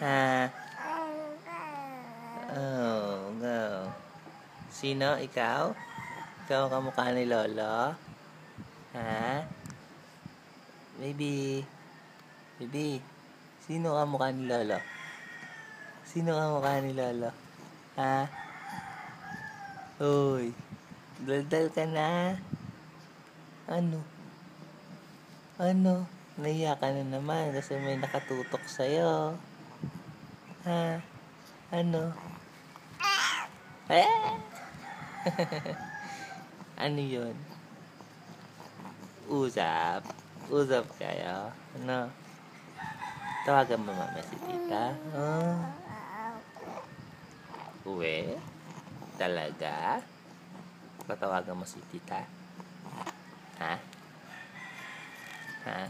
Ha? Oh, go. Sino? Ikaw? Ikaw ang kamukha ni Lolo? Ha? Baby? Baby? Sino ang kamukha ni Lolo? Sino ang kamukha ni Lolo? Ha? Uy, daldal ka na. Ano? Ano? Nahiya ka na naman kasi may nakatutok sa'yo. Ha? Ano? Eh? Ano yun? Usap? Usap kayo? Ano? Tawagan mo mama si tita? Oh. Uwe? Talaga? Patawagan mo si tita? Ha? Ha?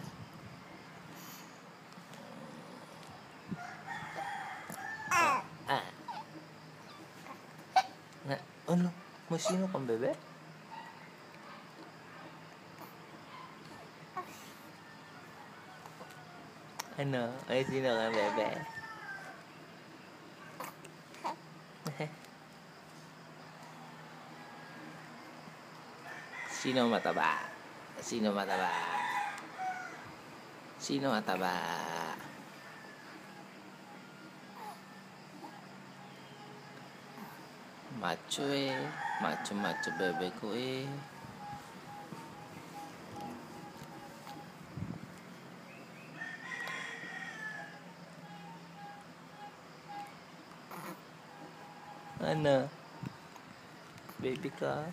Ah. Na, ano? Masino kang bebe? Ano? Ay, sino kang bebe? Sino mataba? Sino mataba? Sino mataba? Macho eh. Macho bebe ko eh. Ano? Baby ka?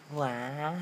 Wow!